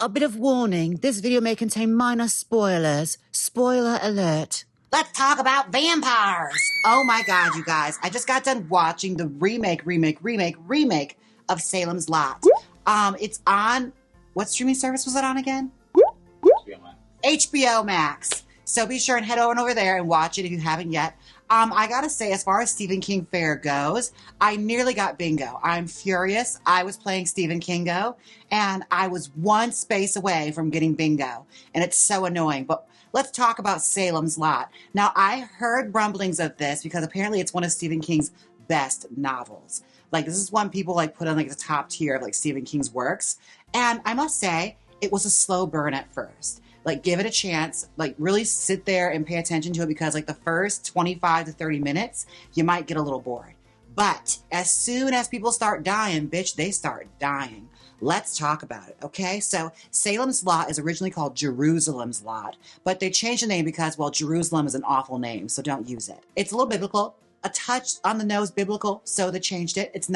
A bit of warning, this video may contain minor spoilers. Spoiler alert. Let's talk about vampires. Oh my God, you guys. I just got done watching the remake of Salem's Lot. It's on, what streaming service was it on again? HBO Max. So be sure and head on over there and watch it if you haven't yet. I gotta say, as far as Stephen King fare goes, I nearly got bingo. I'm furious. I was playing Stephen Kingo, and I was one space away from getting bingo, and it's so annoying. But let's talk about Salem's Lot. Now, I heard rumblings of this because apparently it's one of Stephen King's best novels. Like, this is one people like put on like the top tier of like Stephen King's works, and I must say, it was a slow burn at first. Like, give it a chance, like really sit there and pay attention to it because like the first 25 to 30 minutes, you might get a little bored. But as soon as people start dying, bitch, they start dying. Let's talk about it, okay? So Salem's Lot is originally called Jerusalem's Lot, but they changed the name because, well, Jerusalem is an awful name, so don't use it. It's a little biblical, a touch on the nose biblical, so they changed it. It does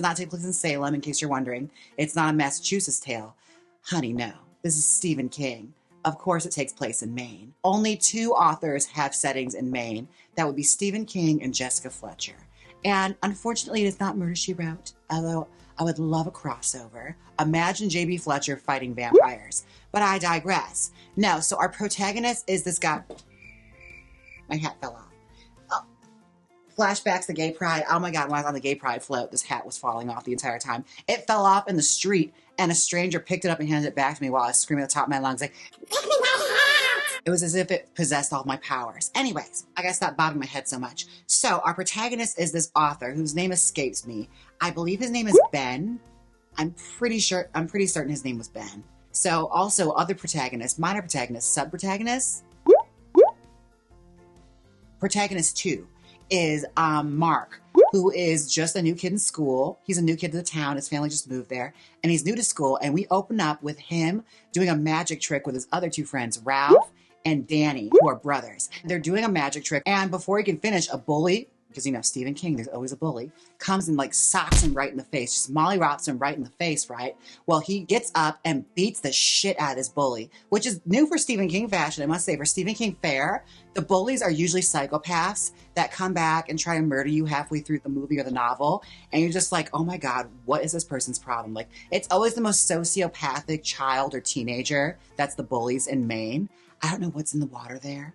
not take place in Salem, in case you're wondering. It's not a Massachusetts tale. Honey, no. This is Stephen King. Of course, it takes place in Maine. Only two authors have settings in Maine. That would be Stephen King and Jessica Fletcher. And unfortunately, it is not Murder, She Wrote, although I would love a crossover. Imagine J.B. Fletcher fighting vampires. But I digress. No, so our protagonist is this guy. My hat fell off. Oh. Flashbacks to gay pride. Oh my God, when I was on the gay pride float, this hat was falling off the entire time. It fell off in the street, and a stranger picked it up and handed it back to me while I was screaming at the top of my lungs, like, "Give me my hat!" It was as if it possessed all my powers. Anyways, I gotta stop bobbing my head so much. So our protagonist is this author whose name escapes me. I believe his name is Ben. I'm pretty certain his name was Ben. So also other protagonists, minor protagonists, sub-protagonists. Protagonist 2 is Mark, who is just a new kid in school. He's a new kid to the town. His family just moved there, and he's new to school. And we open up with him doing a magic trick with his other two friends, Ralph and Danny, who are brothers. They're doing a magic trick, and before he can finish, a bully, because you know Stephen King, there's always a bully, comes and like socks him right in the face, just mollywops him right in the face, right? Well, he gets up and beats the shit out of this bully, which is new for Stephen King fashion, I must say. For Stephen King fare, the bullies are usually psychopaths that come back and try to murder you halfway through the movie or the novel, and you're just like, oh my God, what is this person's problem? Like, it's always the most sociopathic child or teenager that's the bullies in Maine. I don't know what's in the water there.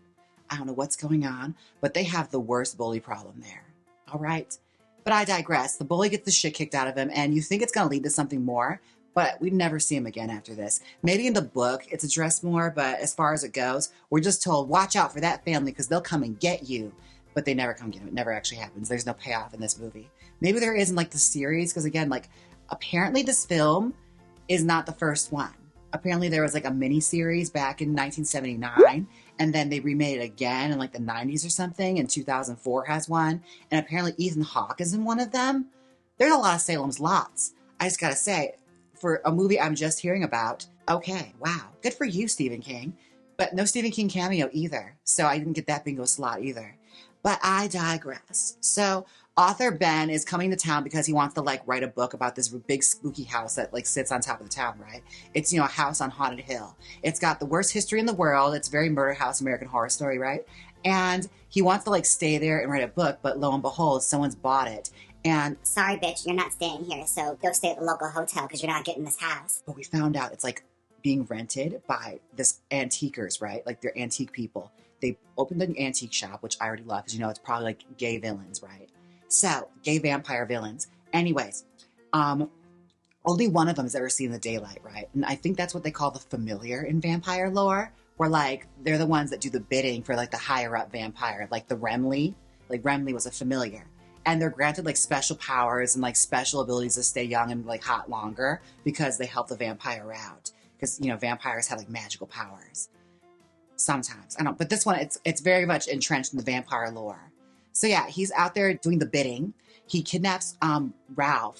I don't know what's going on, but they have the worst bully problem there. All right. But I digress. The bully gets the shit kicked out of him, and you think it's going to lead to something more, but we never see him again after this. Maybe in the book it's addressed more, but as far as it goes, we're just told, watch out for that family because they'll come and get you. But they never come get him. It never actually happens. There's no payoff in this movie. Maybe there is in like the series, because again, like apparently this film is not the first one. Apparently there was like a mini series back in 1979, and then they remade it again in like the 90s or something, and 2004 has one, and apparently Ethan Hawke is in one of them. There's a lot of Salem's Lots. I just gotta say, for a movie I'm just hearing about, okay, wow, good for you, Stephen King. But no Stephen King cameo either, so I didn't get that bingo slot either. But I digress. So author Ben is coming to town because he wants to like write a book about this big spooky house that like sits on top of the town, right? It's, you know, a house on Haunted Hill. It's got the worst history in the world. It's very Murder House, American Horror Story, right? And he wants to like stay there and write a book, but lo and behold, someone's bought it. And sorry, bitch, you're not staying here, so go stay at the local hotel because you're not getting this house. But we found out it's like being rented by this antiquers, right? Like they're antique people. They opened an antique shop, which I already love because, you know, it's probably like gay villains, right? So, gay vampire villains. Anyways, only one of them has ever seen the daylight, right? And I think that's what they call the familiar in vampire lore, where like they're the ones that do the bidding for like the higher up vampire, like the Remley. Like Remley was a familiar. And they're granted like special powers and like special abilities to stay young and like hot longer because they help the vampire out. Because, you know, vampires have like magical powers. Sometimes. I don't know. But this one, it's very much entrenched in the vampire lore. So yeah, he's out there doing the bidding. He kidnaps Ralph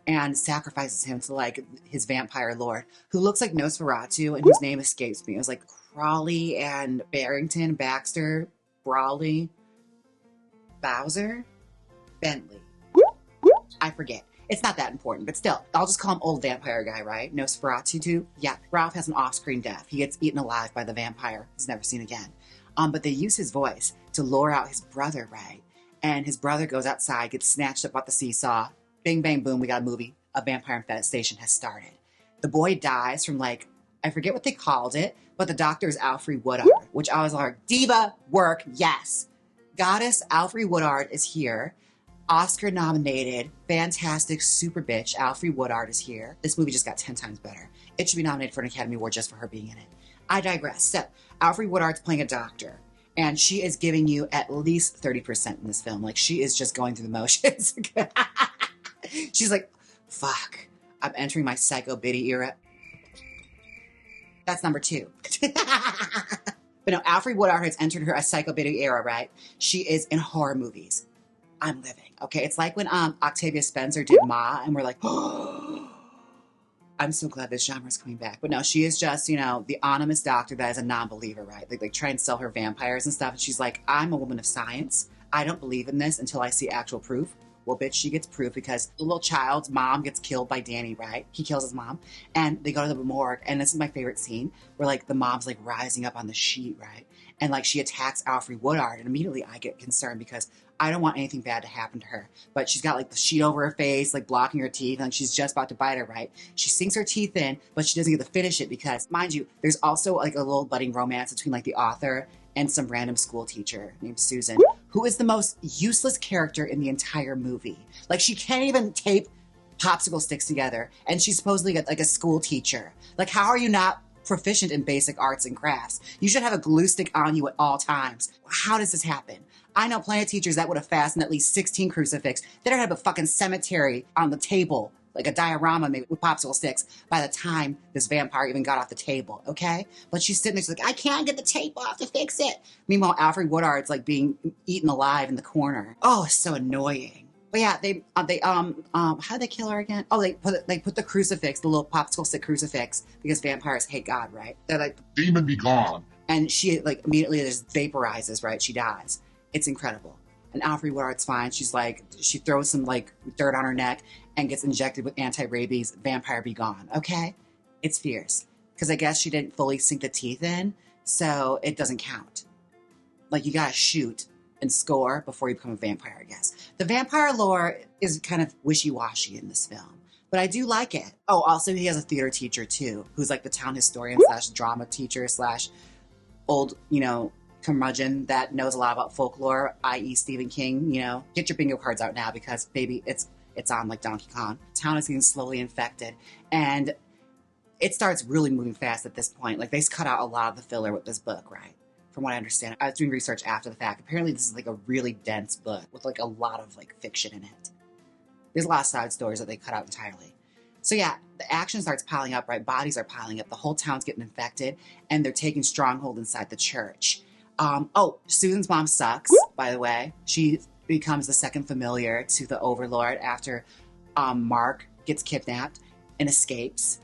and sacrifices him to like his vampire lord, who looks like Nosferatu and whose name escapes me. It was like Crawley and Barrington, Baxter, Brawley, Bowser, Bentley. I forget. It's not that important, but still, I'll just call him old vampire guy, right? Nosferatu too? Yeah, Ralph has an off-screen death. He gets eaten alive by the vampire he's never seen again. But they use his voice to lure out his brother, right? And his brother goes outside, gets snatched up off the seesaw. Bing, bang, boom, we got a movie. A vampire infestation has started. The boy dies from like, I forget what they called it, but the doctor is Alfre Woodard, which I was like, diva work, yes. Goddess Alfre Woodard is here. Oscar nominated, fantastic super bitch Alfre Woodard is here. This movie just got 10 times better. It should be nominated for an Academy Award just for her being in it. I digress. So, Alfre Woodard's playing a doctor, and she is giving you at least 30% in this film. Like, she is just going through the motions. She's like, fuck, I'm entering my Psycho Biddy era. That's number 2. But no, Alfre Woodard has entered her Psycho Biddy era, right? She is in horror movies. I'm living, okay? It's like when Octavia Spencer did Ma, and we're like, oh, I'm so glad this genre is coming back. But no, she is just, you know, the anonymous doctor that is a non-believer, right? They like try and sell her vampires and stuff, and she's like, I'm a woman of science. I don't believe in this until I see actual proof. Well, bitch, she gets proof because the little child's mom gets killed by Danny, right? He kills his mom, and they go to the morgue, and this is my favorite scene, where, like, the mom's, like, rising up on the sheet, right? And, like, she attacks Alfre Woodard, and immediately I get concerned because I don't want anything bad to happen to her. But she's got, like, the sheet over her face, like, blocking her teeth, and like, she's just about to bite her, right? She sinks her teeth in, but she doesn't get to finish it because, mind you, there's also, like, a little budding romance between, like, the author and some random school teacher named Susan, who is the most useless character in the entire movie. Like, she can't even tape popsicle sticks together, and she's supposedly like a school teacher. Like, how are you not proficient in basic arts and crafts? You should have a glue stick on you at all times. How does this happen? I know plenty of teachers that would have fastened at least 16 crucifix. They don't have a fucking cemetery on the table, like a diorama maybe with popsicle sticks, by the time this vampire even got off the table, okay? But she's sitting there, she's like, I can't get the tape off to fix it. Meanwhile, Alfre Woodard's like being eaten alive in the corner. Oh, it's so annoying. But yeah, how did they kill her again? Oh, they put the crucifix, the little popsicle stick crucifix, because vampires hate God, right? They're like, demon be gone. And she like immediately just vaporizes, right? She dies. It's incredible. And Alfre Woodard's fine. She's like, she throws some like dirt on her neck and gets injected with anti-rabies. Vampire be gone. Okay? It's fierce. Because I guess she didn't fully sink the teeth in, so it doesn't count. Like, you gotta shoot and score before you become a vampire, I guess. The vampire lore is kind of wishy-washy in this film, but I do like it. Oh, also he has a theater teacher too, who's like the town historian slash drama teacher slash old, you know, curmudgeon that knows a lot about folklore, i.e. Stephen King. You know, get your bingo cards out now because, baby, it's on like Donkey Kong. Town is getting slowly infected, and it starts really moving fast at this point. Like, they cut out a lot of the filler with this book, right? From what I understand. I was doing research after the fact. Apparently this is like a really dense book with like a lot of like fiction in it. There's a lot of side stories that they cut out entirely. So yeah, the action starts piling up, right? Bodies are piling up. The whole town's getting infected, and they're taking stronghold inside the church. Oh, Susan's mom sucks, by the way. She becomes the second familiar to the Overlord after Mark gets kidnapped and escapes.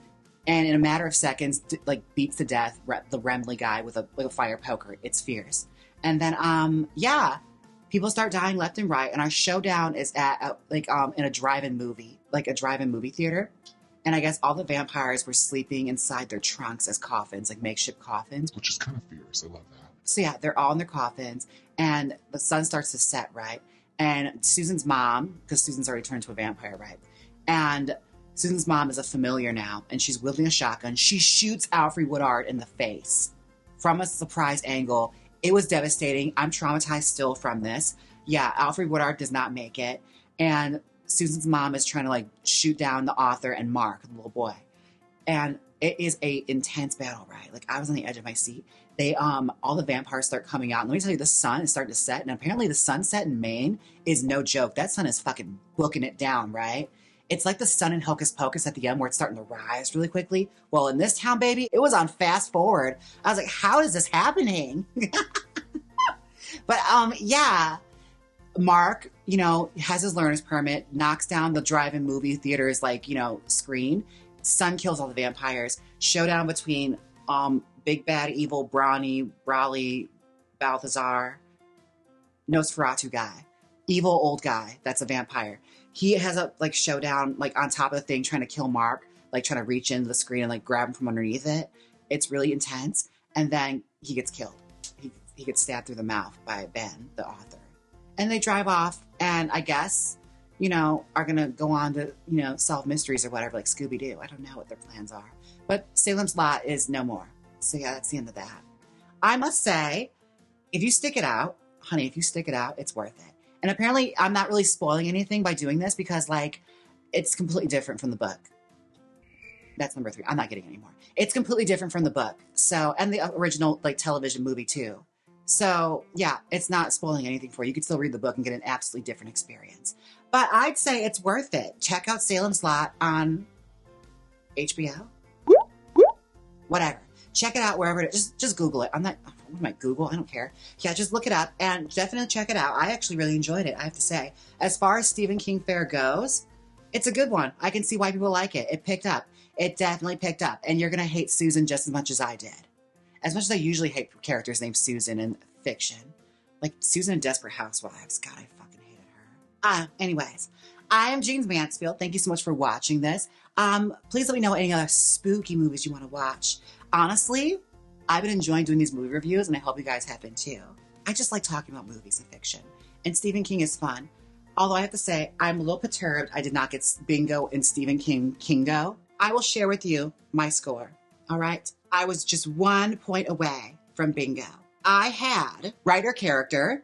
And in a matter of seconds, like, beats to death the Remley guy with a fire poker. It's fierce. And then, yeah, people start dying left and right. And our showdown is at, in a drive-in movie, like a drive-in movie theater. And I guess all the vampires were sleeping inside their trunks as coffins, like makeshift coffins. Which is kind of fierce. I love that. So yeah, they're all in their coffins. And the sun starts to set, right? And Susan's mom, because Susan's already turned into a vampire, right? And Susan's mom is a familiar now, and she's wielding a shotgun. She shoots Alfre Woodard in the face from a surprise angle. It was devastating. I'm traumatized still from this. Yeah, Alfre Woodard does not make it. And Susan's mom is trying to, like, shoot down the author and Mark, the little boy. And it is a intense battle, right? Like, I was on the edge of my seat. They, all the vampires start coming out. And let me tell you, the sun is starting to set. And apparently the sunset in Maine is no joke. That sun is fucking booking it down, right? It's like the sun in Hocus Pocus at the end where it's starting to rise really quickly. Well, in this town, baby, it was on fast forward. I was like, how is this happening? But, yeah, Mark, you know, has his learner's permit, knocks down the drive-in movie theater's, like, you know, screen. Sun kills all the vampires. Showdown between big bad evil Brawley, Balthazar, Nosferatu guy. Evil old guy that's a vampire. He has a like showdown like on top of the thing trying to kill Mark, like trying to reach into the screen and like grab him from underneath it. It's really intense. And then he gets killed. He gets stabbed through the mouth by Ben, the author. And they drive off and I guess, you know, are going to go on to, you know, solve mysteries or whatever, like Scooby-Doo. I don't know what their plans are. But Salem's Lot is no more. So yeah, that's the end of that. I must say, if you stick it out, honey, if you stick it out, it's worth it. And apparently I'm not really spoiling anything by doing this because like it's completely different from the book. That's number 3. I'm not getting any more. It's completely different from the book. So, and the original like television movie too. So yeah, it's not spoiling anything for you. You could still read the book and get an absolutely different experience. But I'd say it's worth it. Check out Salem's Lot on HBO. Whatever. Check it out wherever it is. Just Google it. I'm not, what am I, Google? I don't care. Yeah, just look it up and definitely check it out. I actually really enjoyed it, I have to say. As far as Stephen King fare goes, it's a good one. I can see why people like it. It picked up. It definitely picked up. And you're going to hate Susan just as much as I did. As much as I usually hate characters named Susan in fiction. Like Susan in Desperate Housewives. God, I fucking hated her. Anyways, I am Jaymes Mansfield. Thank you so much for watching this. Please let me know any other spooky movies you want to watch. Honestly, I've been enjoying doing these movie reviews, and I hope you guys have been too. I just like talking about movies and fiction. And Stephen King is fun. Although I have to say, I'm a little perturbed I did not get bingo in Stephen King Kingo. I will share with you my score. All right? I was just 1 point away from bingo. I had writer character,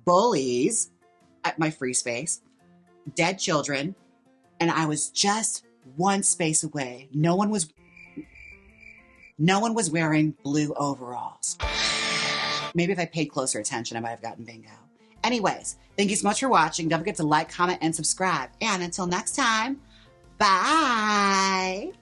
bullies at my free space, dead children, and I was just 1 space away. No one was wearing blue overalls. Maybe if I paid closer attention, I might have gotten bingo. Anyways, thank you so much for watching. Don't forget to like, comment, and subscribe. And until next time, bye.